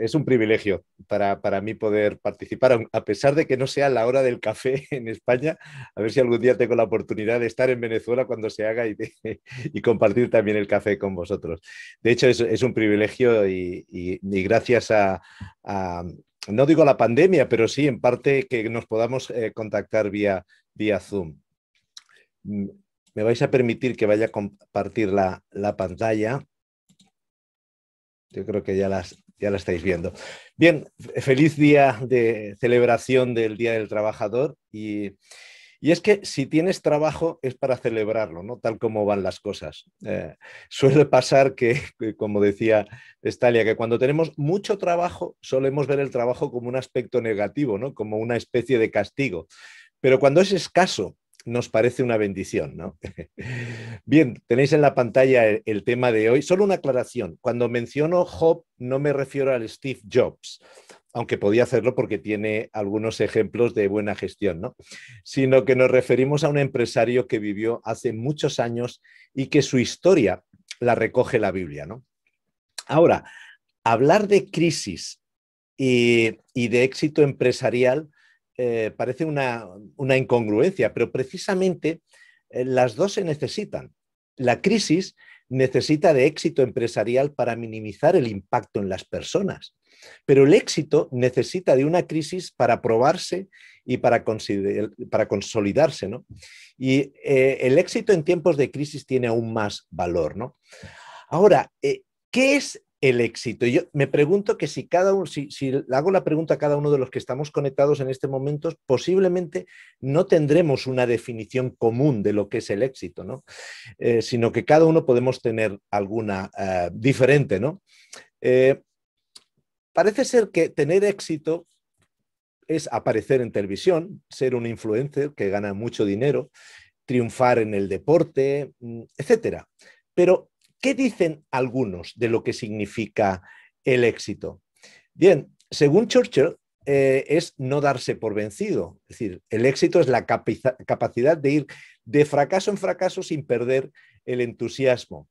Es un privilegio para mí poder participar, a pesar de que no sea la hora del café en España. A ver si algún día tengo la oportunidad de estar en Venezuela cuando se haga y compartir también el café con vosotros. De hecho, es un privilegio y gracias a, no digo la pandemia, pero sí en parte que nos podamos contactar vía Zoom. Mm, Me vais a permitir que vaya a compartir la pantalla. Yo creo que ya la estáis viendo. Bien, feliz día de celebración del Día del Trabajador y es que si tienes trabajo es para celebrarlo, ¿no? Tal como van las cosas. Suele pasar que, como decía Estalia, que cuando tenemos mucho trabajo solemos ver el trabajo como un aspecto negativo, ¿no? Como una especie de castigo. Pero cuando es escaso, nos parece una bendición, ¿no? Bien, tenéis en la pantalla el tema de hoy. Solo una aclaración. Cuando menciono Job, no me refiero al Steve Jobs, aunque podía hacerlo porque tiene algunos ejemplos de buena gestión, ¿no? Sino que nos referimos a un empresario que vivió hace muchos años y que su historia la recoge la Biblia, ¿no? Ahora, hablar de crisis y de éxito empresarial parece una incongruencia, pero precisamente las dos se necesitan. La crisis necesita de éxito empresarial para minimizar el impacto en las personas, pero el éxito necesita de una crisis para probarse y para consolidarse, ¿no? Y el éxito en tiempos de crisis tiene aún más valor, ¿no? Ahora, ¿qué es el éxito? Yo me pregunto que si cada uno, si hago la pregunta a cada uno de los que estamos conectados en este momento, posiblemente no tendremos una definición común de lo que es el éxito, ¿no? Sino que cada uno podemos tener alguna diferente, ¿no? Eh, Parece ser que tener éxito es aparecer en televisión, ser un influencer que gana mucho dinero, triunfar en el deporte, etcétera. Pero, ¿qué dicen algunos de lo que significa el éxito? Bien, según Churchill, es no darse por vencido. Es decir, el éxito es la capacidad de ir de fracaso en fracaso sin perder el entusiasmo.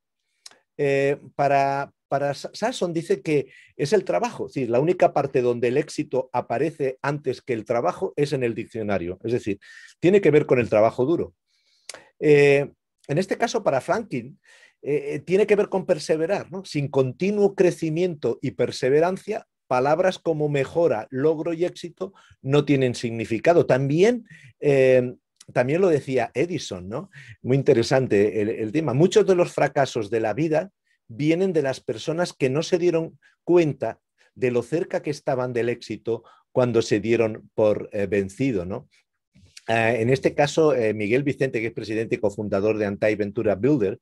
Para Sasson dice que es el trabajo, es decir, la única parte donde el éxito aparece antes que el trabajo es en el diccionario, es decir, tiene que ver con el trabajo duro. En este caso, para Franklin, tiene que ver con perseverar, ¿no? Sin continuo crecimiento y perseverancia, palabras como mejora, logro y éxito no tienen significado. También lo decía Edison, ¿no? Muy interesante el tema. Muchos de los fracasos de la vida vienen de las personas que no se dieron cuenta de lo cerca que estaban del éxito cuando se dieron por vencido, ¿no? En este caso, Miguel Vicente, que es presidente y cofundador de Antai Ventura Builder,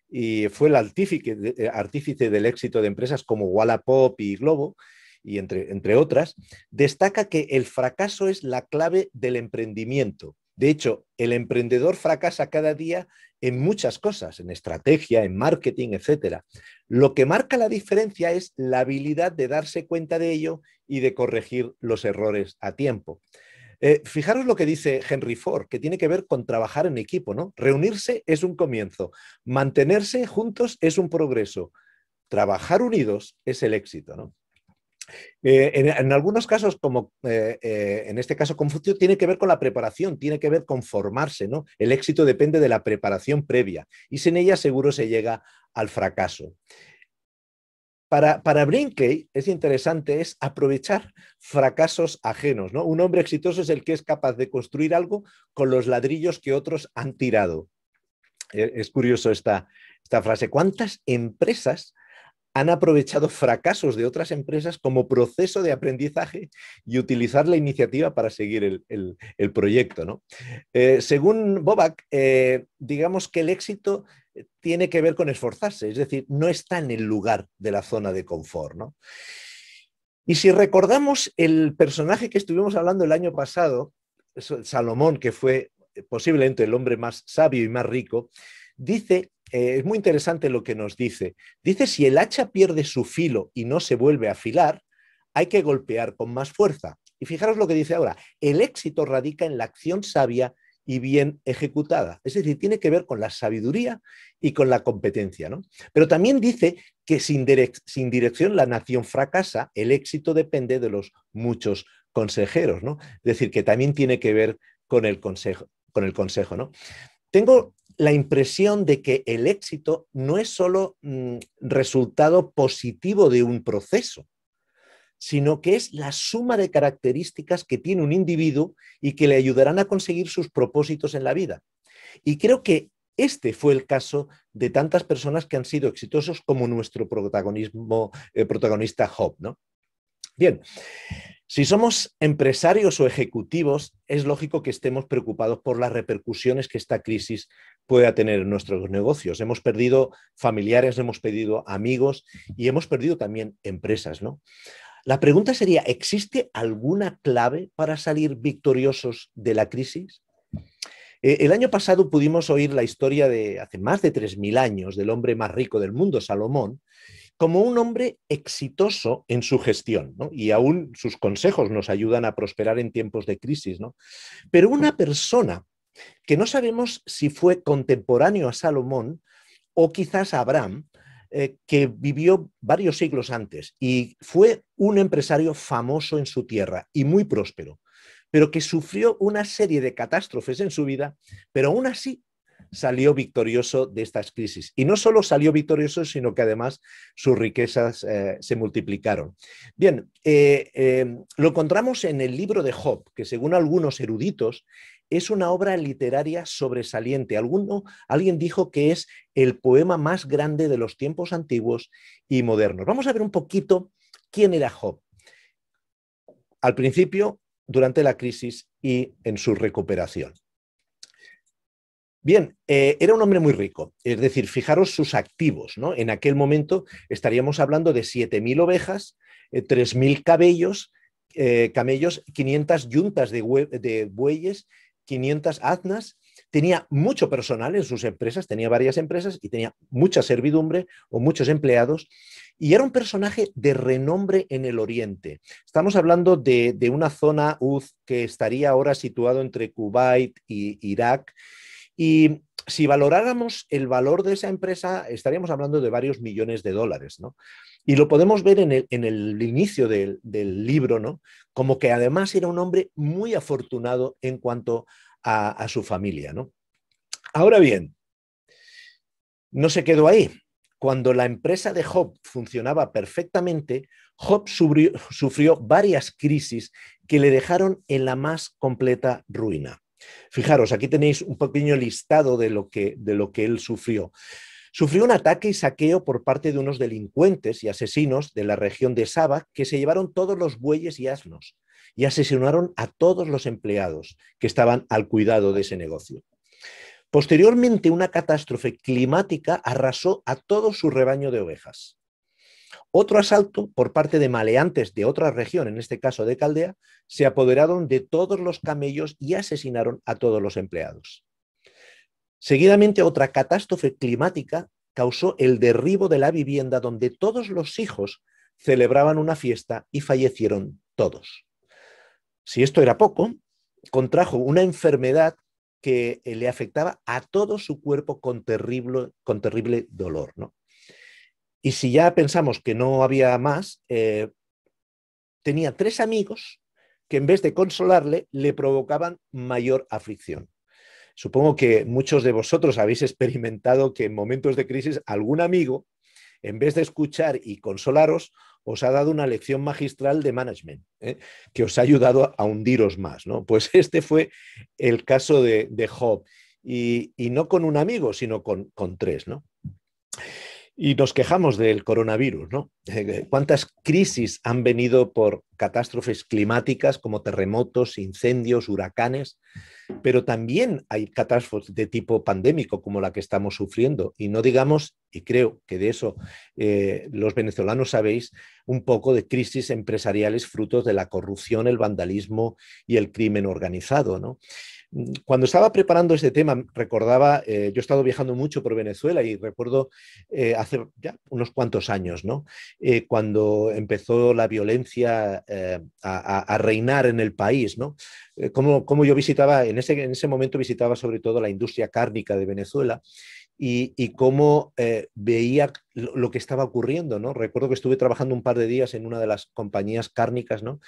y fue el artífice del éxito de empresas como Wallapop y Globo, y entre otras, destaca que el fracaso es la clave del emprendimiento. De hecho, el emprendedor fracasa cada día en muchas cosas, en estrategia, en marketing, etcétera. Lo que marca la diferencia es la habilidad de darse cuenta de ello y de corregir los errores a tiempo. Fijaros lo que dice Henry Ford, que tiene que ver con trabajar en equipo, ¿no? Reunirse es un comienzo, mantenerse juntos es un progreso, trabajar unidos es el éxito, ¿no? En algunos casos, como en este caso Confucio, tiene que ver con la preparación, tiene que ver con formarse, ¿no? El éxito depende de la preparación previa y sin ella seguro se llega al fracaso. Para Brinkley es interesante, es aprovechar fracasos ajenos, ¿no? Un hombre exitoso es el que es capaz de construir algo con los ladrillos que otros han tirado. Es curioso esta frase. ¿Cuántas empresas han aprovechado fracasos de otras empresas como proceso de aprendizaje y utilizar la iniciativa para seguir el proyecto, ¿no? Según Bobak, digamos que el éxito tiene que ver con esforzarse, es decir, no está en el lugar de la zona de confort, ¿no? Y si recordamos el personaje que estuvimos hablando el año pasado, Salomón, que fue posiblemente el hombre más sabio y más rico, dice, es muy interesante lo que nos dice, dice, si el hacha pierde su filo y no se vuelve a afilar, hay que golpear con más fuerza. Y fijaros lo que dice ahora, el éxito radica en la acción sabia y bien ejecutada. Es decir, tiene que ver con la sabiduría y con la competencia, ¿no? Pero también dice que sin dirección la nación fracasa, el éxito depende de los muchos consejeros, ¿no? Es decir, que también tiene que ver con el consejo, ¿no? Tengo la impresión de que el éxito no es solo resultado positivo de un proceso, sino que es la suma de características que tiene un individuo y que le ayudarán a conseguir sus propósitos en la vida. Y creo que este fue el caso de tantas personas que han sido exitosos como nuestro protagonista Job, ¿no? Bien, si somos empresarios o ejecutivos, es lógico que estemos preocupados por las repercusiones que esta crisis pueda tener en nuestros negocios. Hemos perdido familiares, hemos perdido amigos y hemos perdido también empresas, ¿no? La pregunta sería, ¿existe alguna clave para salir victoriosos de la crisis? El año pasado pudimos oír la historia de hace más de 3.000 años del hombre más rico del mundo, Salomón, como un hombre exitoso en su gestión, ¿no? Y aún sus consejos nos ayudan a prosperar en tiempos de crisis, ¿no? Pero una persona que no sabemos si fue contemporáneo a Salomón o quizás a Abraham, que vivió varios siglos antes y fue un empresario famoso en su tierra y muy próspero, pero que sufrió una serie de catástrofes en su vida, pero aún así salió victorioso de estas crisis. Y no solo salió victorioso, sino que además sus riquezas se multiplicaron. Bien, lo encontramos en el libro de Job, que según algunos eruditos es una obra literaria sobresaliente. Alguien dijo que es el poema más grande de los tiempos antiguos y modernos. Vamos a ver un poquito quién era Job. Al principio, durante la crisis y en su recuperación. Bien, era un hombre muy rico, es decir, fijaros sus activos, ¿no? En aquel momento estaríamos hablando de 7.000 ovejas, 3.000 camellos, 500 yuntas de bueyes, 500 asnas, tenía mucho personal en sus empresas, tenía varias empresas y tenía mucha servidumbre o muchos empleados y era un personaje de renombre en el Oriente. Estamos hablando de una zona que estaría ahora situado entre Kuwait y Irak. Y si valoráramos el valor de esa empresa, estaríamos hablando de varios millones de dólares, ¿no? Y lo podemos ver en el inicio del libro, ¿no? Como que además era un hombre muy afortunado en cuanto a su familia, ¿no? Ahora bien, no se quedó ahí. Cuando la empresa de Job funcionaba perfectamente, Job sufrió varias crisis que le dejaron en la más completa ruina. Fijaros, aquí tenéis un pequeño listado de lo que él sufrió. Sufrió un ataque y saqueo por parte de unos delincuentes y asesinos de la región de Saba que se llevaron todos los bueyes y asnos y asesinaron a todos los empleados que estaban al cuidado de ese negocio. Posteriormente, una catástrofe climática arrasó a todo su rebaño de ovejas. Otro asalto por parte de maleantes de otra región, en este caso de Caldea, se apoderaron de todos los camellos y asesinaron a todos los empleados. Seguidamente, otra catástrofe climática causó el derribo de la vivienda donde todos los hijos celebraban una fiesta y fallecieron todos. Si esto era poco, contrajo una enfermedad que le afectaba a todo su cuerpo con terrible dolor, ¿no? Y si ya pensamos que no había más, tenía 3 amigos que en vez de consolarle, le provocaban mayor aflicción. Supongo que muchos de vosotros habéis experimentado que en momentos de crisis algún amigo, en vez de escuchar y consolaros, os ha dado una lección magistral de management, que os ha ayudado a hundiros más, ¿no? Pues este fue el caso de Job. Y no con un amigo, sino con 3, ¿no? Y nos quejamos del coronavirus, ¿no? ¿Cuántas crisis han venido por catástrofes climáticas como terremotos, incendios, huracanes? Pero también hay catástrofes de tipo pandémico como la que estamos sufriendo. Y no digamos, y creo que de eso los venezolanos sabéis, un poco de crisis empresariales frutos de la corrupción, el vandalismo y el crimen organizado, ¿no? Cuando estaba preparando este tema, recordaba, yo he estado viajando mucho por Venezuela y recuerdo hace ya unos cuantos años, ¿no? Cuando empezó la violencia a reinar en el país, ¿no? Como yo visitaba, en ese momento visitaba sobre todo la industria cárnica de Venezuela y cómo veía lo que estaba ocurriendo, ¿no? Recuerdo que estuve trabajando un par de días en una de las compañías cárnicas, ¿no?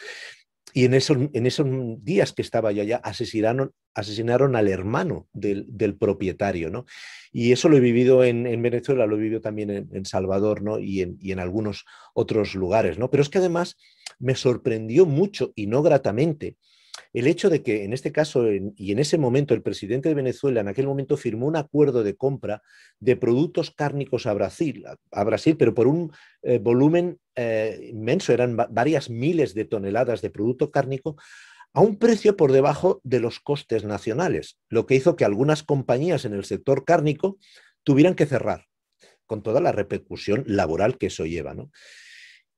Y en esos días que estaba yo allá, asesinaron al hermano del propietario, ¿no? Y eso lo he vivido en Venezuela, lo he vivido también en Salvador, ¿no? Y en algunos otros lugares, ¿no? Pero es que además me sorprendió mucho y no gratamente el hecho de que en este caso y en ese momento el presidente de Venezuela en aquel momento firmó un acuerdo de compra de productos cárnicos a Brasil, pero por un volumen inmenso, eran varias miles de toneladas de producto cárnico a un precio por debajo de los costes nacionales, lo que hizo que algunas compañías en el sector cárnico tuvieran que cerrar, con toda la repercusión laboral que eso lleva, ¿no?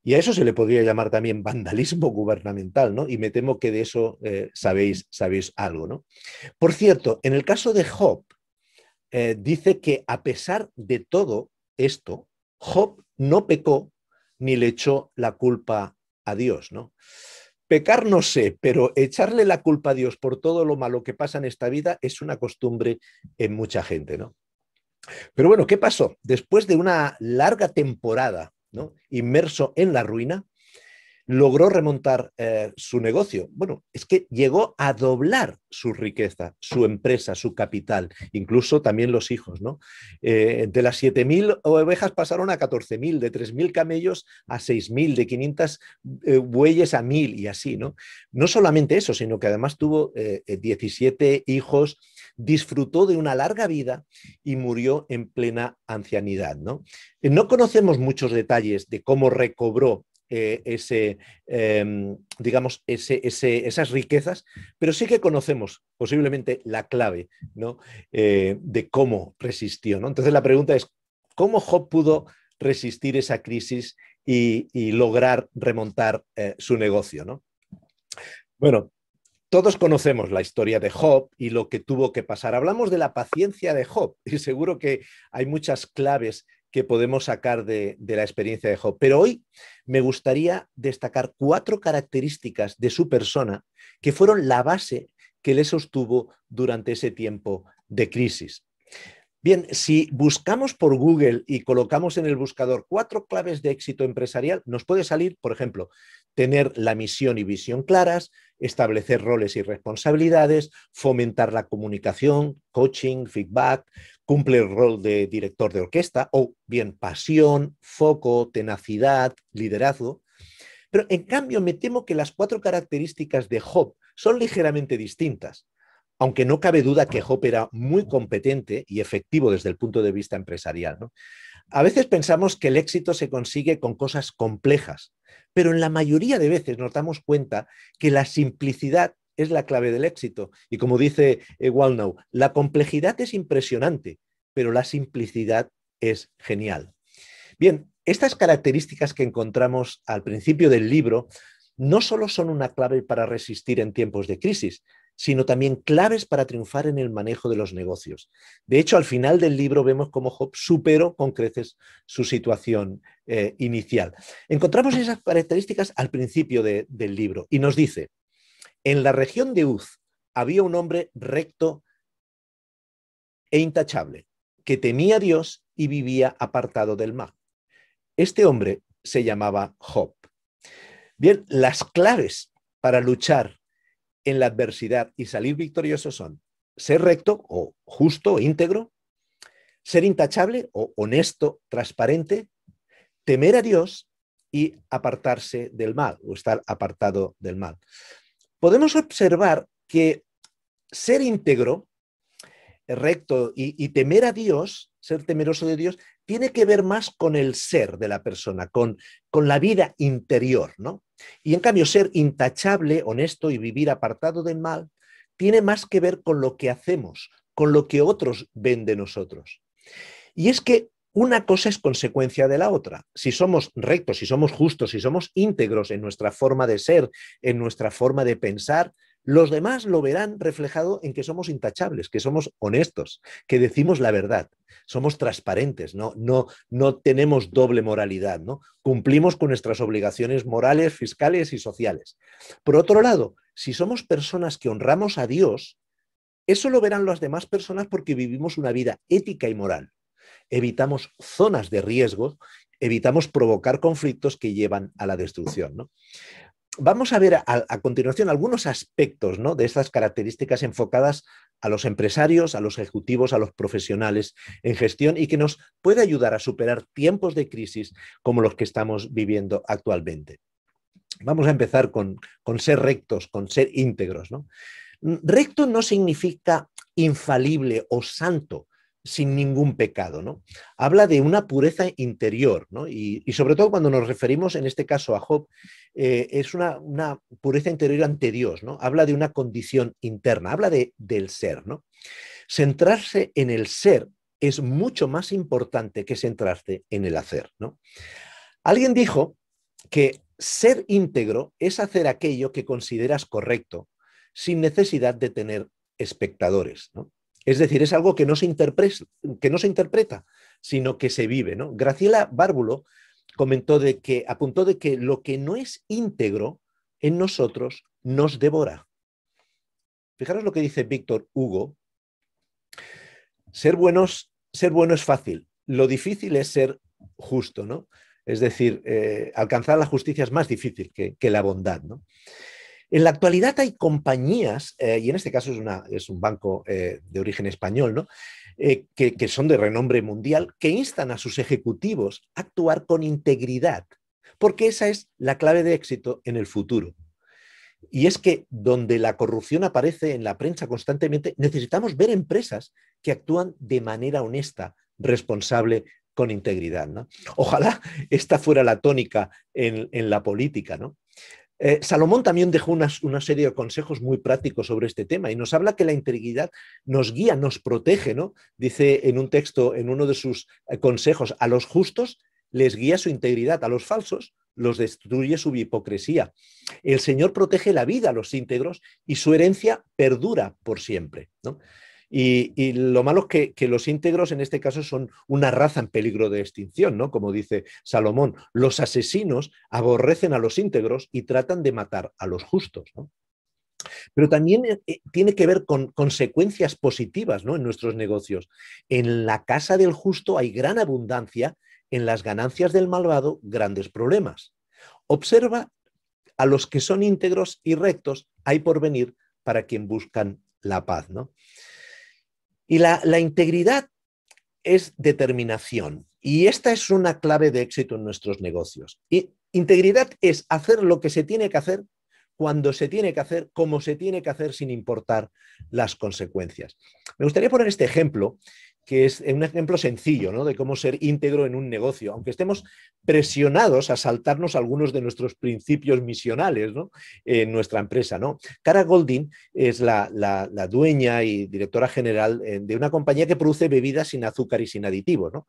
Y a eso se le podría llamar también vandalismo gubernamental, ¿no? Y me temo que de eso sabéis algo, ¿no? Por cierto, en el caso de Job, dice que a pesar de todo esto, Job no pecó ni le echó la culpa a Dios, ¿no? Pecar no sé, pero echarle la culpa a Dios por todo lo malo que pasa en esta vida es una costumbre en mucha gente, ¿no? Pero bueno, ¿qué pasó? Después de una larga temporada, ¿no?, inmerso en la ruina, logró remontar su negocio. Bueno, es que llegó a doblar su riqueza, su empresa, su capital, incluso también los hijos, ¿no? De las 7.000 ovejas pasaron a 14.000, de 3.000 camellos a 6.000, de 500 bueyes a 1.000 y así, ¿no? No solamente eso, sino que además tuvo 17 hijos, disfrutó de una larga vida y murió en plena ancianidad, ¿no? No conocemos muchos detalles de cómo recobró digamos, esas riquezas, pero sí que conocemos posiblemente la clave, ¿no?, de cómo resistió, ¿no? Entonces la pregunta es, ¿cómo Job pudo resistir esa crisis y lograr remontar su negocio, ¿no? Bueno, todos conocemos la historia de Job y lo que tuvo que pasar. Hablamos de la paciencia de Job y seguro que hay muchas claves que podemos sacar de la experiencia de Job. Pero hoy me gustaría destacar 4 características de su persona que fueron la base que le sostuvo durante ese tiempo de crisis. Bien, si buscamos por Google y colocamos en el buscador 4 claves de éxito empresarial, nos puede salir, por ejemplo, tener la misión y visión claras, establecer roles y responsabilidades, fomentar la comunicación, coaching, feedback, cumple el rol de director de orquesta, o bien pasión, foco, tenacidad, liderazgo. Pero en cambio me temo que las 4 características de Job son ligeramente distintas, aunque no cabe duda que Job era muy competente y efectivo desde el punto de vista empresarial, ¿no? A veces pensamos que el éxito se consigue con cosas complejas, pero en la mayoría de veces nos damos cuenta que la simplicidad es la clave del éxito. Y como dice Wallnow, la complejidad es impresionante, pero la simplicidad es genial. Bien, estas características que encontramos al principio del libro no solo son una clave para resistir en tiempos de crisis, sino también claves para triunfar en el manejo de los negocios. De hecho, al final del libro vemos cómo Job superó con creces su situación inicial. Encontramos esas características al principio del libro y nos dice, en la región de Uz había un hombre recto e intachable, que temía a Dios y vivía apartado del mal. Este hombre se llamaba Job. Bien, las claves para luchar en la adversidad y salir victorioso son ser recto o justo o íntegro, ser intachable o honesto, transparente, temer a Dios y apartarse del mal o estar apartado del mal. Podemos observar que ser íntegro, recto y temer a Dios, ser temeroso de Dios, tiene que ver más con el ser de la persona, con la vida interior, ¿no? Y en cambio ser intachable, honesto y vivir apartado del mal tiene más que ver con lo que hacemos, con lo que otros ven de nosotros. Y es que una cosa es consecuencia de la otra. Si somos rectos, si somos justos, si somos íntegros en nuestra forma de ser, en nuestra forma de pensar, Los demás lo verán reflejado en que somos intachables, que somos honestos, que decimos la verdad, somos transparentes, no tenemos doble moralidad, ¿no? Cumplimos con nuestras obligaciones morales, fiscales y sociales. Por otro lado, si somos personas que honramos a Dios, eso lo verán las demás personas porque vivimos una vida ética y moral. Evitamos zonas de riesgo, evitamos provocar conflictos que llevan a la destrucción, ¿no? Vamos a ver a continuación algunos aspectos, ¿no?, de estas características enfocadas a los empresarios, a los ejecutivos, a los profesionales en gestión y que nos puede ayudar a superar tiempos de crisis como los que estamos viviendo actualmente. Vamos a empezar con ser rectos, con ser íntegros, ¿no? Recto no significa infalible o santo, sin ningún pecado, ¿no? Habla de una pureza interior, ¿no? Y sobre todo cuando nos referimos en este caso a Job, es una pureza interior ante Dios, ¿no? Habla de una condición interna, habla del ser, ¿no? Centrarse en el ser es mucho más importante que centrarse en el hacer, ¿no? Alguien dijo que ser íntegro es hacer aquello que consideras correcto sin necesidad de tener espectadores, ¿no? Es decir, es algo que no se interpreta, sino que se vive, ¿no? Graciela Bárbulo apuntó de que lo que no es íntegro en nosotros nos devora. Fijaros lo que dice Víctor Hugo. Ser bueno es fácil, lo difícil es ser justo, ¿no? Es decir, alcanzar la justicia es más difícil que la bondad, ¿no? En la actualidad hay compañías, y en este caso es un banco de origen español, ¿no?, que son de renombre mundial, que instan a sus ejecutivos a actuar con integridad, porque esa es la clave de éxito en el futuro. Y es que donde la corrupción aparece en la prensa constantemente, necesitamos ver empresas que actúan de manera honesta, responsable, con integridad, ¿no? Ojalá esta fuera la tónica en la política, ¿no? Salomón también dejó una serie de consejos muy prácticos sobre este tema y nos habla que la integridad nos guía, nos protege, ¿no? Dice en un texto, en uno de sus consejos, a los justos les guía su integridad, a los falsos los destruye su hipocresía. El Señor protege la vida a los íntegros y su herencia perdura por siempre, ¿no? Y lo malo es que los íntegros en este caso son una raza en peligro de extinción, ¿no? Como dice Salomón, los asesinos aborrecen a los íntegros y tratan de matar a los justos, ¿no? Pero también tiene que ver con consecuencias positivas, ¿no?, en nuestros negocios. En la casa del justo hay gran abundancia, en las ganancias del malvado grandes problemas. Observa a los que son íntegros y rectos, hay por venir para quien buscan la paz, ¿no? Y la integridad es determinación. Y esta es una clave de éxito en nuestros negocios. Y integridad es hacer lo que se tiene que hacer, cuando se tiene que hacer, como se tiene que hacer, sin importar las consecuencias. Me gustaría poner este ejemplo, que es un ejemplo sencillo, ¿no?, de cómo ser íntegro en un negocio, aunque estemos presionados a saltarnos algunos de nuestros principios misionales, ¿no?, en nuestra empresa, ¿no? Cara Goldin es la dueña y directora general de una compañía que produce bebidas sin azúcar y sin aditivos, ¿no?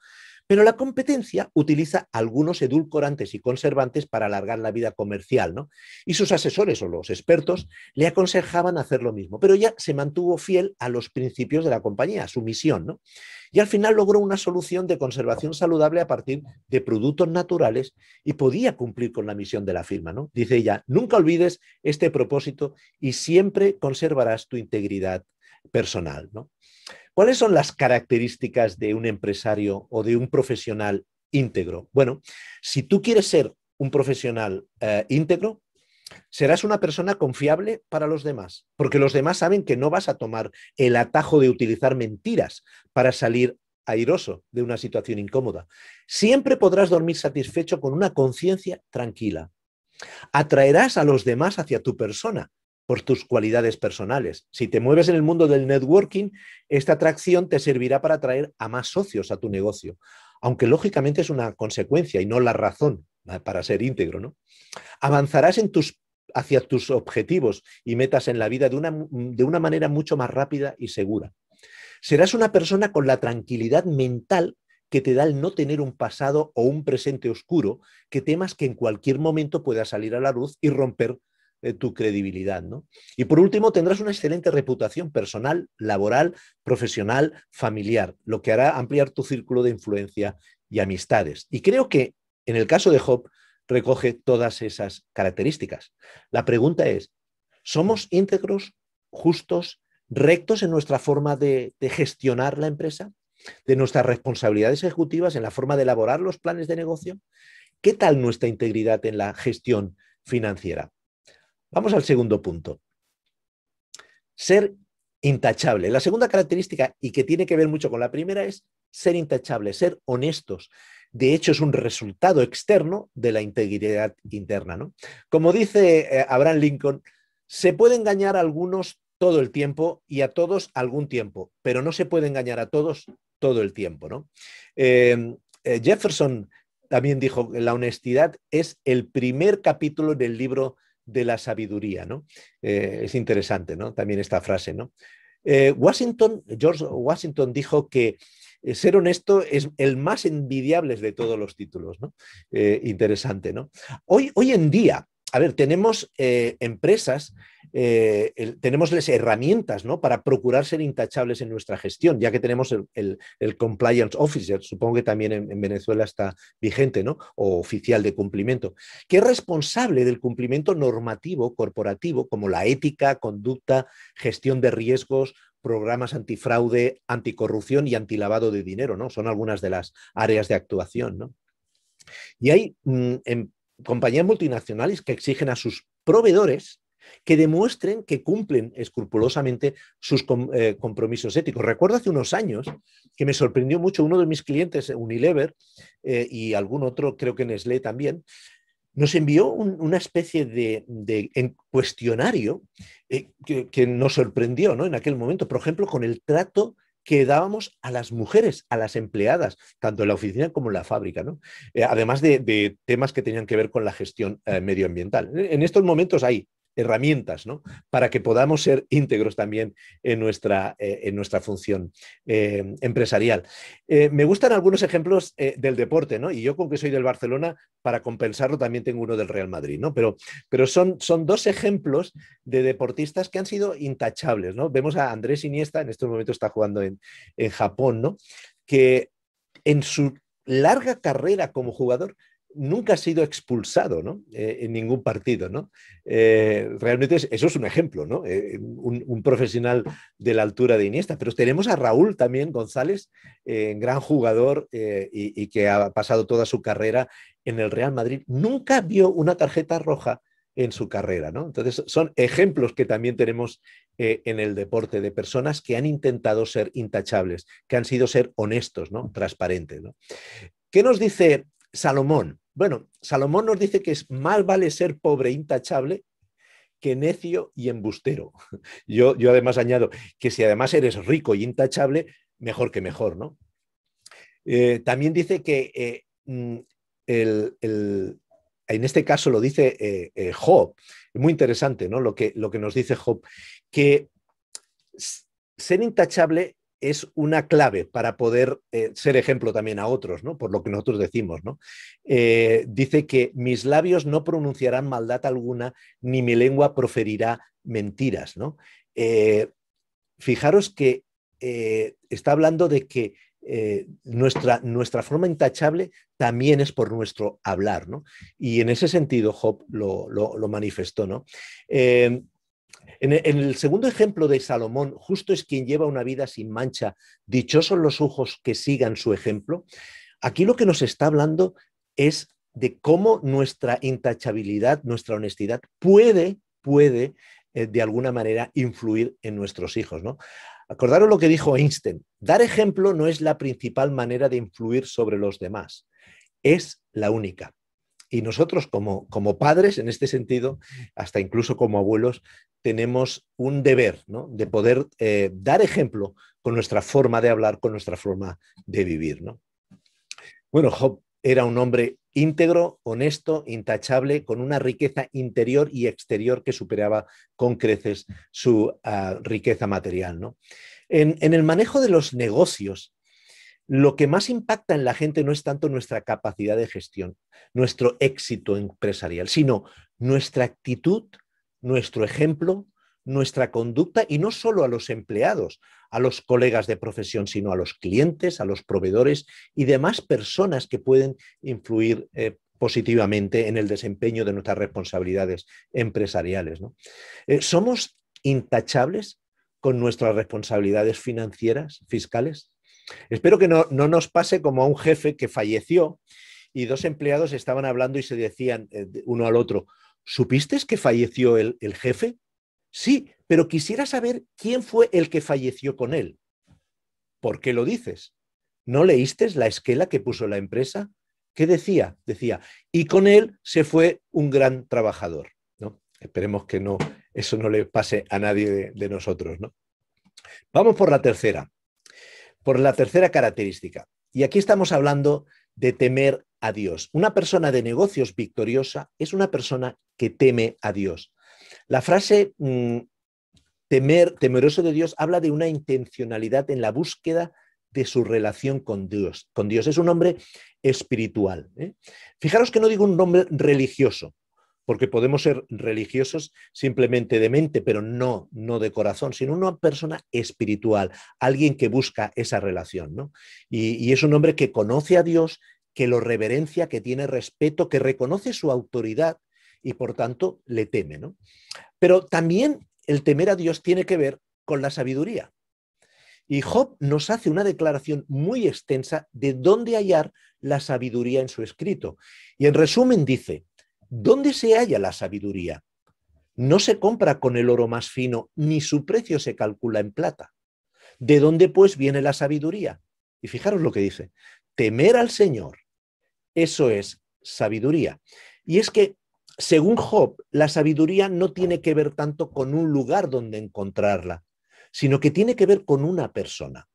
Pero la competencia utiliza algunos edulcorantes y conservantes para alargar la vida comercial, ¿no? Y sus asesores o los expertos le aconsejaban hacer lo mismo, pero ella se mantuvo fiel a los principios de la compañía, a su misión, ¿no? Y al final logró una solución de conservación saludable a partir de productos naturales y podía cumplir con la misión de la firma, ¿no? Dice ella, nunca olvides este propósito y siempre conservarás tu integridad personal, ¿no? ¿Cuáles son las características de un empresario o de un profesional íntegro? Bueno, si tú quieres ser un profesional íntegro, serás una persona confiable para los demás, porque los demás saben que no vas a tomar el atajo de utilizar mentiras para salir airoso de una situación incómoda. Siempre podrás dormir satisfecho con una conciencia tranquila. Atraerás a los demás hacia tu persona por tus cualidades personales. Si te mueves en el mundo del networking, esta atracción te servirá para atraer a más socios a tu negocio, aunque lógicamente es una consecuencia y no la razón para ser íntegro, ¿no? Avanzarás hacia tus objetivos y metas en la vida de una manera mucho más rápida y segura. Serás una persona con la tranquilidad mental que te da el no tener un pasado o un presente oscuro que temas que en cualquier momento pueda salir a la luz y romper tu credibilidad, ¿no? Y por último, tendrás una excelente reputación personal, laboral, profesional, familiar, lo que hará ampliar tu círculo de influencia y amistades. Y creo que en el caso de Job recoge todas esas características. La pregunta es, ¿somos íntegros, justos, rectos en nuestra forma de gestionar la empresa? ¿De nuestras responsabilidades ejecutivas en la forma de elaborar los planes de negocio? ¿Qué tal nuestra integridad en la gestión financiera? Vamos al segundo punto. Ser intachable. La segunda característica, y que tiene que ver mucho con la primera, es ser intachable, ser honestos. De hecho, es un resultado externo de la integridad interna, ¿no? Como dice Abraham Lincoln, se puede engañar a algunos todo el tiempo y a todos algún tiempo, pero no se puede engañar a todos todo el tiempo, ¿no? Jefferson también dijo que la honestidad es el primer capítulo del libro de la sabiduría, ¿no? Es interesante, ¿no? También esta frase, ¿no? George Washington dijo que ser honesto es el más envidiable de todos los títulos, ¿no? Interesante, ¿no? Hoy en día, a ver, tenemos empresas, tenemos herramientas, ¿no? Para procurar ser intachables en nuestra gestión, ya que tenemos el Compliance Officer, supongo que también en Venezuela está vigente, ¿no? O oficial de cumplimiento, que es responsable del cumplimiento normativo corporativo, como la ética, conducta, gestión de riesgos, programas antifraude, anticorrupción y antilavado de dinero, ¿no? Son algunas de las áreas de actuación, ¿no? Y hay compañías multinacionales que exigen a sus proveedores que demuestren que cumplen escrupulosamente sus compromisos éticos. Recuerdo hace unos años que me sorprendió mucho uno de mis clientes, Unilever, y algún otro, creo que Nestlé también, nos envió una especie de cuestionario que nos sorprendió, ¿no? En aquel momento, por ejemplo, con el trato que dábamos a las mujeres, a las empleadas, tanto en la oficina como en la fábrica, ¿no? Además de temas que tenían que ver con la gestión medioambiental. En estos momentos hay herramientas, ¿no? Para que podamos ser íntegros también en nuestra función empresarial. Me gustan algunos ejemplos del deporte, ¿no? Y yo, con que soy del Barcelona, para compensarlo también tengo uno del Real Madrid, ¿no? Pero son dos ejemplos de deportistas que han sido intachables, ¿no? Vemos a Andrés Iniesta, en estos momentos está jugando en Japón, ¿no? Que en su larga carrera como jugador nunca ha sido expulsado, ¿no? En ningún partido, ¿no? Realmente eso es un ejemplo, ¿no? Un profesional de la altura de Iniesta. Pero tenemos a Raúl también González, gran jugador y que ha pasado toda su carrera en el Real Madrid. Nunca vio una tarjeta roja en su carrera, ¿no? Entonces son ejemplos que también tenemos en el deporte de personas que han intentado ser intachables, que han sido ser honestos, ¿no? Transparentes, ¿no? ¿Qué nos dice Salomón? Bueno, Salomón nos dice que más vale ser pobre e intachable que necio y embustero. Yo además añado que si además eres rico y intachable, mejor que mejor, ¿no? También dice que en este caso lo dice Job, muy interesante, ¿no? Lo que nos dice Job, que ser intachable es una clave para poder ser ejemplo también a otros, ¿no? Por lo que nosotros decimos, ¿no? Dice que mis labios no pronunciarán maldad alguna, ni mi lengua proferirá mentiras, ¿no? Fijaros que está hablando de que nuestra forma intachable también es por nuestro hablar, ¿no? Y en ese sentido Job lo manifestó, ¿no? En el segundo ejemplo de Salomón, justo es quien lleva una vida sin mancha, dichosos los ojos que sigan su ejemplo. Aquí lo que nos está hablando es de cómo nuestra intachabilidad, nuestra honestidad puede de alguna manera influir en nuestros hijos, ¿no? Acordaros lo que dijo Einstein: dar ejemplo no es la principal manera de influir sobre los demás, es la única. Y nosotros como padres, en este sentido, hasta incluso como abuelos, tenemos un deber, ¿no? De poder dar ejemplo con nuestra forma de hablar, con nuestra forma de vivir, ¿no? Bueno, Job era un hombre íntegro, honesto, intachable, con una riqueza interior y exterior que superaba con creces su riqueza material, ¿no? En el manejo de los negocios, lo que más impacta en la gente no es tanto nuestra capacidad de gestión, nuestro éxito empresarial, sino nuestra actitud nuestro ejemplo, nuestra conducta, y no solo a los empleados, a los colegas de profesión, sino a los clientes, a los proveedores y demás personas que pueden influir positivamente en el desempeño de nuestras responsabilidades empresariales, ¿no? ¿Somos intachables con nuestras responsabilidades financieras, fiscales? Espero que no nos pase como a un jefe que falleció y dos empleados estaban hablando y se decían uno al otro: ¿supiste que falleció el jefe? Sí, pero quisiera saber quién fue el que falleció con él. ¿Por qué lo dices? ¿No leíste la esquela que puso la empresa? ¿Qué decía? Decía, y con él se fue un gran trabajador, ¿no? Esperemos que no, eso no le pase a nadie de nosotros, ¿no? Vamos por la tercera característica. Y aquí estamos hablando de temer a Dios. Una persona de negocios victoriosa es una persona que teme a Dios. La frase temeroso de Dios habla de una intencionalidad en la búsqueda de su relación con Dios. Es un hombre espiritual. Fijaros que no digo un hombre religioso, porque podemos ser religiosos simplemente de mente, pero no de corazón, sino una persona espiritual, alguien que busca esa relación, ¿no? Y es un hombre que conoce a Dios, que lo reverencia, que tiene respeto, que reconoce su autoridad y por tanto le teme, ¿no? Pero también el temer a Dios tiene que ver con la sabiduría. Y Job nos hace una declaración muy extensa de dónde hallar la sabiduría en su escrito. Y en resumen dice, ¿dónde se halla la sabiduría? No se compra con el oro más fino, ni su precio se calcula en plata. ¿De dónde pues viene la sabiduría? Y fijaros lo que dice, temer al Señor, eso es sabiduría. Y es que, según Job, la sabiduría no tiene que ver tanto con un lugar donde encontrarla, sino que tiene que ver con una persona.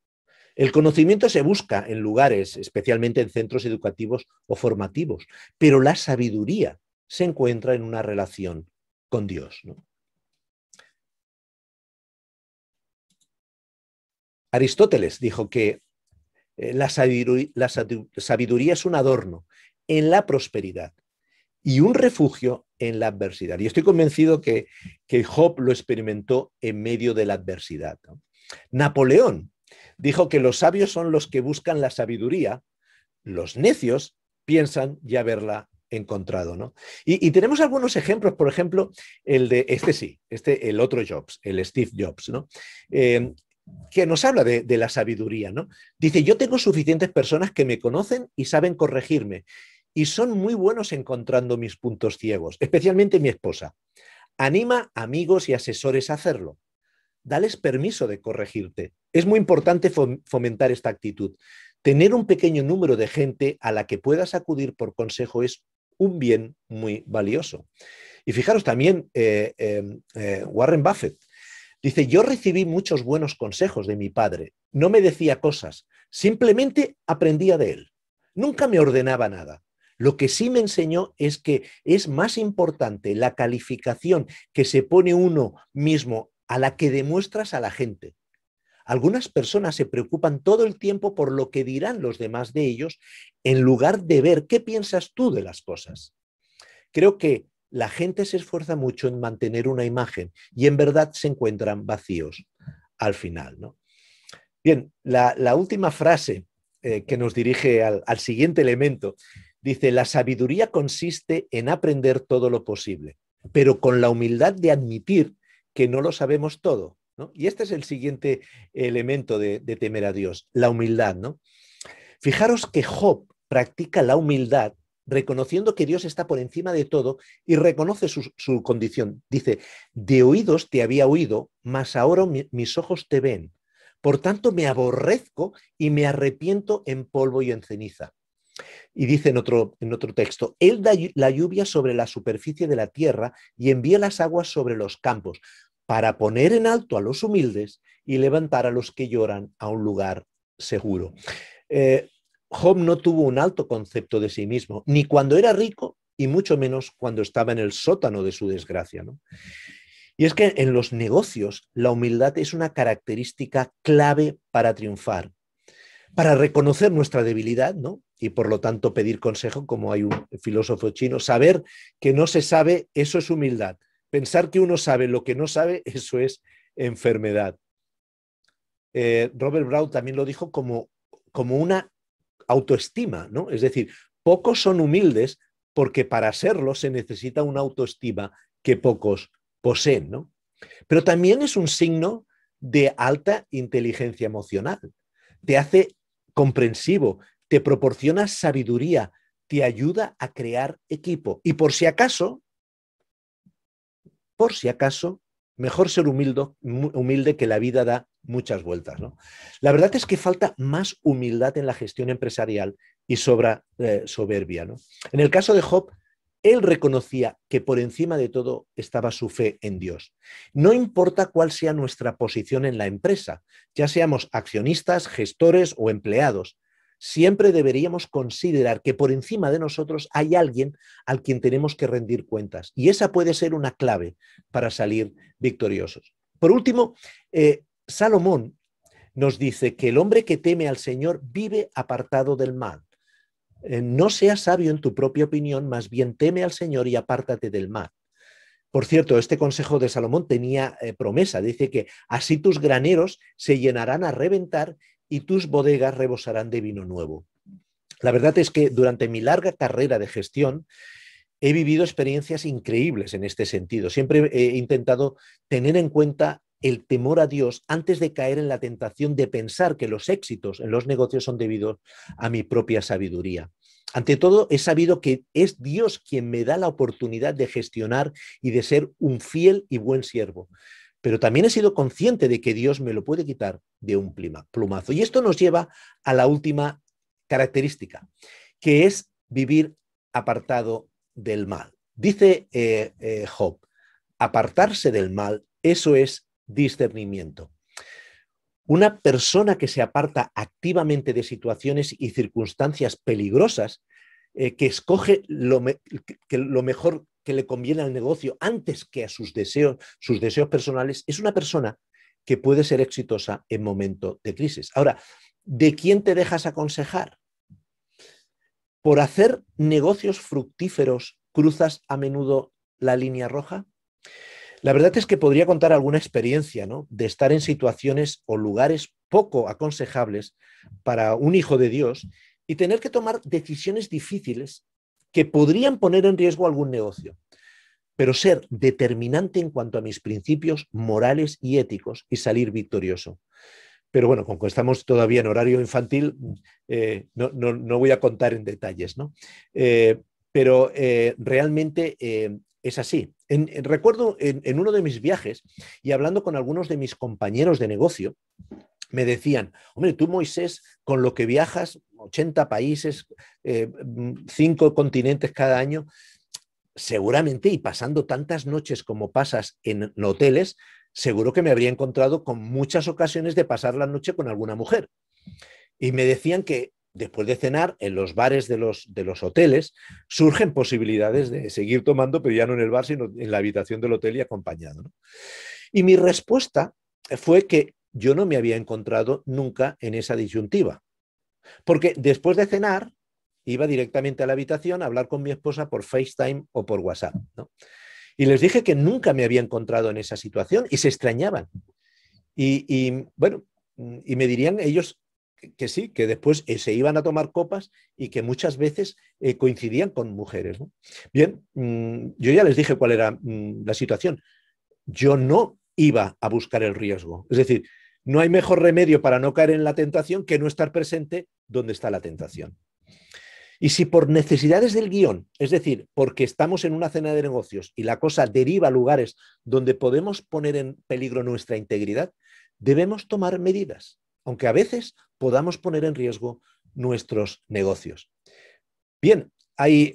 El conocimiento se busca en lugares, especialmente en centros educativos o formativos, pero la sabiduría se encuentra en una relación con Dios, ¿no? Aristóteles dijo que la sabiduría es un adorno en la prosperidad y un refugio en la adversidad. Y estoy convencido que Job lo experimentó en medio de la adversidad, ¿no? Napoleón dijo que los sabios son los que buscan la sabiduría, los necios piensan ya haberla encontrado, ¿no? Y tenemos algunos ejemplos, por ejemplo, el de el otro Jobs, el Steve Jobs, ¿no? Que nos habla de la sabiduría, ¿no? Dice, yo tengo suficientes personas que me conocen y saben corregirme y son muy buenos encontrando mis puntos ciegos, especialmente mi esposa. Anima a amigos y asesores a hacerlo. Dales permiso de corregirte. Es muy importante fomentar esta actitud. Tener un pequeño número de gente a la que puedas acudir por consejo es un bien muy valioso. Y fijaros también, Warren Buffett dice, yo recibí muchos buenos consejos de mi padre. No me decía cosas, simplemente aprendía de él. Nunca me ordenaba nada. Lo que sí me enseñó es que es más importante la calificación que se pone uno mismo a la que demuestras a la gente. Algunas personas se preocupan todo el tiempo por lo que dirán los demás de ellos en lugar de ver qué piensas tú de las cosas. Creo que la gente se esfuerza mucho en mantener una imagen y en verdad se encuentran vacíos al final, ¿no? Bien, la última frase que nos dirige al siguiente elemento dice, la sabiduría consiste en aprender todo lo posible, pero con la humildad de admitir que no lo sabemos todo, ¿no? Y este es el siguiente elemento de temer a Dios, la humildad, ¿no? Fijaros que Job practica la humildad reconociendo que Dios está por encima de todo y reconoce su condición. Dice, de oídos te había oído, mas ahora mis ojos te ven. Por tanto, me aborrezco y me arrepiento en polvo y en ceniza. Y dice en otro texto, Él da la lluvia sobre la superficie de la tierra y envía las aguas sobre los campos para poner en alto a los humildes y levantar a los que lloran a un lugar seguro. Job no tuvo un alto concepto de sí mismo, ni cuando era rico y mucho menos cuando estaba en el sótano de su desgracia, ¿no? Y es que en los negocios la humildad es una característica clave para triunfar, para reconocer nuestra debilidad, ¿no? Y por lo tanto pedir consejo, como hay un filósofo chino, saber que no se sabe, eso es humildad. Pensar que uno sabe lo que no sabe, eso es enfermedad. Robert Brown también lo dijo como una autoestima, ¿no? Es decir, pocos son humildes porque para serlo se necesita una autoestima que pocos poseen, ¿no? Pero también es un signo de alta inteligencia emocional. Te hace comprensivo, te proporciona sabiduría, te ayuda a crear equipo. Y por si acaso, mejor ser humilde que la vida da muchas vueltas, ¿no? La verdad es que falta más humildad en la gestión empresarial y sobra soberbia, ¿no? En el caso de Job, él reconocía que por encima de todo estaba su fe en Dios. No importa cuál sea nuestra posición en la empresa, ya seamos accionistas, gestores o empleados, siempre deberíamos considerar que por encima de nosotros hay alguien al quien tenemos que rendir cuentas. Y esa puede ser una clave para salir victoriosos. Por último, Salomón nos dice que el hombre que teme al Señor vive apartado del mal. No seas sabio en tu propia opinión, más bien teme al Señor y apártate del mal. Por cierto, este consejo de Salomón tenía promesa. Dice que así tus graneros se llenarán a reventar y tus bodegas rebosarán de vino nuevo. La verdad es que durante mi larga carrera de gestión he vivido experiencias increíbles en este sentido. Siempre he intentado tener en cuenta el temor a Dios antes de caer en la tentación de pensar que los éxitos en los negocios son debidos a mi propia sabiduría. Ante todo, he sabido que es Dios quien me da la oportunidad de gestionar y de ser un fiel y buen siervo. Pero también he sido consciente de que Dios me lo puede quitar de un plumazo. Y esto nos lleva a la última característica, que es vivir apartado del mal. Dice Job, apartarse del mal, eso es discernimiento. Una persona que se aparta activamente de situaciones y circunstancias peligrosas, que escoge lo mejor que le conviene al negocio antes que a sus deseos personales, es una persona que puede ser exitosa en momento de crisis. Ahora, ¿de quién te dejas aconsejar? ¿Por hacer negocios fructíferos cruzas a menudo la línea roja? La verdad es que podría contar alguna experiencia, ¿no?, de estar en situaciones o lugares poco aconsejables para un hijo de Dios y tener que tomar decisiones difíciles que podrían poner en riesgo algún negocio, pero ser determinante en cuanto a mis principios morales y éticos y salir victorioso. Pero bueno, como estamos todavía en horario infantil, no voy a contar en detalles, ¿no? Pero realmente es así. Recuerdo en uno de mis viajes y hablando con algunos de mis compañeros de negocio, me decían, hombre, tú, Moisés, con lo que viajas, 80 países, 5 continentes cada año, seguramente, y pasando tantas noches como pasas en hoteles, seguro que me habría encontrado con muchas ocasiones de pasar la noche con alguna mujer. Y me decían que después de cenar en los bares de los hoteles surgen posibilidades de seguir tomando, pero ya no en el bar, sino en la habitación del hotel y acompañado, ¿no? Y mi respuesta fue que yo no me había encontrado nunca en esa disyuntiva, porque después de cenar iba directamente a la habitación a hablar con mi esposa por FaceTime o por WhatsApp, ¿no? Y les dije que nunca me había encontrado en esa situación y se extrañaban. Bueno, y me dirían ellos que sí, que después se iban a tomar copas y que muchas veces coincidían con mujeres, ¿no? Bien, yo ya les dije cuál era la situación. Yo no iba a buscar el riesgo. Es decir, no hay mejor remedio para no caer en la tentación que no estar presente donde está la tentación. Y si por necesidades del guión, es decir, porque estamos en una cena de negocios y la cosa deriva a lugares donde podemos poner en peligro nuestra integridad, debemos tomar medidas, aunque a veces podamos poner en riesgo nuestros negocios. Bien, hay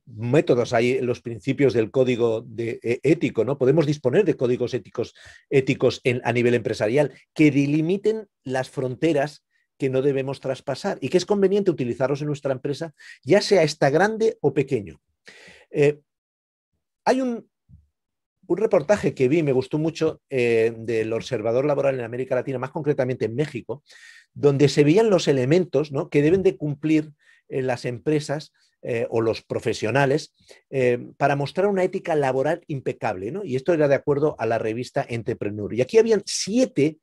métodos, hay los principios del código ético, ¿no? Podemos disponer de códigos éticos a nivel empresarial que delimiten las fronteras que no debemos traspasar y que es conveniente utilizarlos en nuestra empresa, ya sea esta grande o pequeño. Hay un reportaje que vi, me gustó mucho, del observador laboral en América Latina, más concretamente en México, donde se veían los elementos, ¿no?, que deben de cumplir las empresas o los profesionales para mostrar una ética laboral impecable, ¿no? Y esto era de acuerdo a la revista Entrepreneur. Y aquí habían siete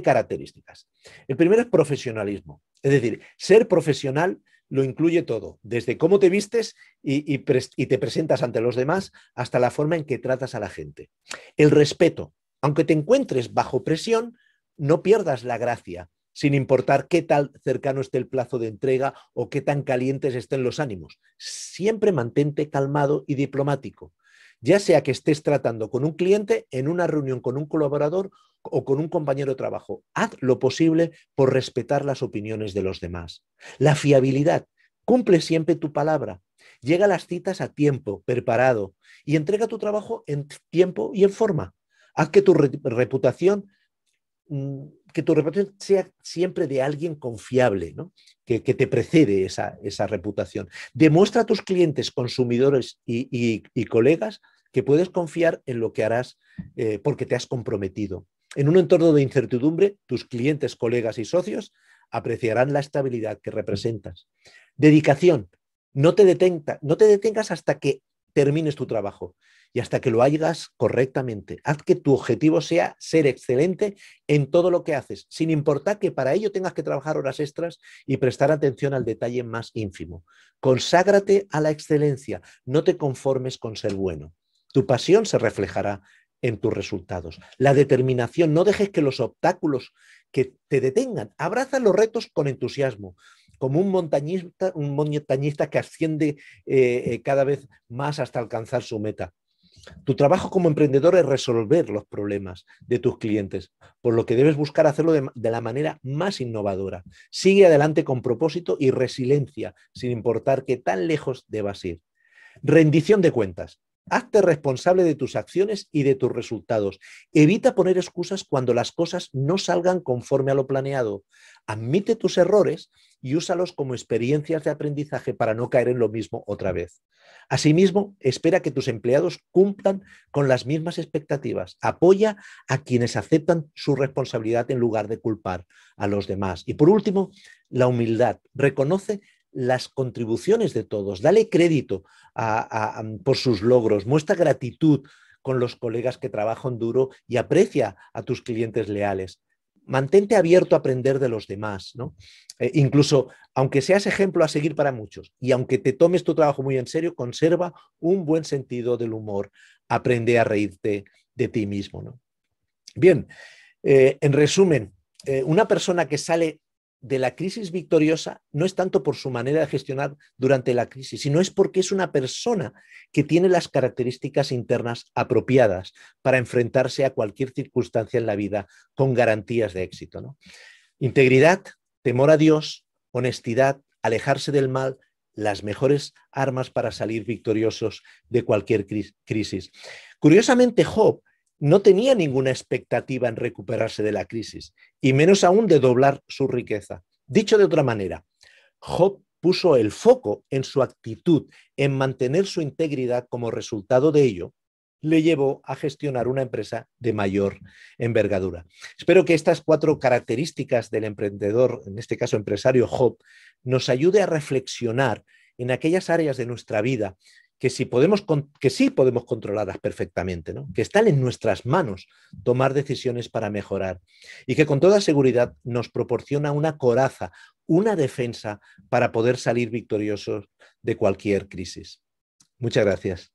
características. El primero es profesionalismo. Es decir, ser profesional lo incluye todo, desde cómo te vistes y te presentas ante los demás hasta la forma en que tratas a la gente. El respeto. Aunque te encuentres bajo presión, no pierdas la gracia, sin importar qué tal cercano esté el plazo de entrega o qué tan calientes estén los ánimos. Siempre mantente calmado y diplomático, ya sea que estés tratando con un cliente, en una reunión con un colaborador o con un compañero de trabajo. Haz lo posible por respetar las opiniones de los demás. La fiabilidad. Cumple siempre tu palabra. Llega a las citas a tiempo, preparado, y entrega tu trabajo en tiempo y en forma. Haz que tu reputación sea siempre de alguien confiable, ¿no? que te precede esa reputación. Demuestra a tus clientes, consumidores y colegas que puedes confiar en lo que harás porque te has comprometido. En un entorno de incertidumbre, tus clientes, colegas y socios apreciarán la estabilidad que representas. Dedicación. No te detengas hasta que termines tu trabajo y hasta que lo hagas correctamente. Haz que tu objetivo sea ser excelente en todo lo que haces, sin importar que para ello tengas que trabajar horas extras y prestar atención al detalle más ínfimo. Conságrate a la excelencia, no te conformes con ser bueno. Tu pasión se reflejará en tus resultados. La determinación, no dejes que los obstáculos que te detengan, abraza los retos con entusiasmo, como un montañista que asciende cada vez más hasta alcanzar su meta. Tu trabajo como emprendedor es resolver los problemas de tus clientes, por lo que debes buscar hacerlo de la manera más innovadora. Sigue adelante con propósito y resiliencia, sin importar qué tan lejos debas ir. Rendición de cuentas. Hazte responsable de tus acciones y de tus resultados. Evita poner excusas cuando las cosas no salgan conforme a lo planeado. Admite tus errores y úsalos como experiencias de aprendizaje para no caer en lo mismo otra vez. Asimismo, espera que tus empleados cumplan con las mismas expectativas. Apoya a quienes aceptan su responsabilidad en lugar de culpar a los demás. Y por último, la humildad. Reconoce las contribuciones de todos, dale crédito por sus logros, muestra gratitud con los colegas que trabajan duro y aprecia a tus clientes leales. Mantente abierto a aprender de los demás, ¿no? Incluso aunque seas ejemplo a seguir para muchos y aunque te tomes tu trabajo muy en serio, conserva un buen sentido del humor, aprende a reírte de ti mismo, ¿no? Bien, en resumen, una persona que sale de la crisis victoriosa no es tanto por su manera de gestionar durante la crisis, sino es porque es una persona que tiene las características internas apropiadas para enfrentarse a cualquier circunstancia en la vida con garantías de éxito, ¿no? Integridad, temor a Dios, honestidad, alejarse del mal, las mejores armas para salir victoriosos de cualquier crisis. Curiosamente, Job no tenía ninguna expectativa en recuperarse de la crisis, y menos aún de doblar su riqueza. Dicho de otra manera, Job puso el foco en su actitud, en mantener su integridad. Como resultado de ello, le llevó a gestionar una empresa de mayor envergadura. Espero que estas 4 características del emprendedor, en este caso empresario Job, nos ayude a reflexionar en aquellas áreas de nuestra vida que sí podemos controlarlas perfectamente, ¿no? Que están en nuestras manos tomar decisiones para mejorar y que con toda seguridad nos proporciona una coraza, una defensa para poder salir victoriosos de cualquier crisis. Muchas gracias.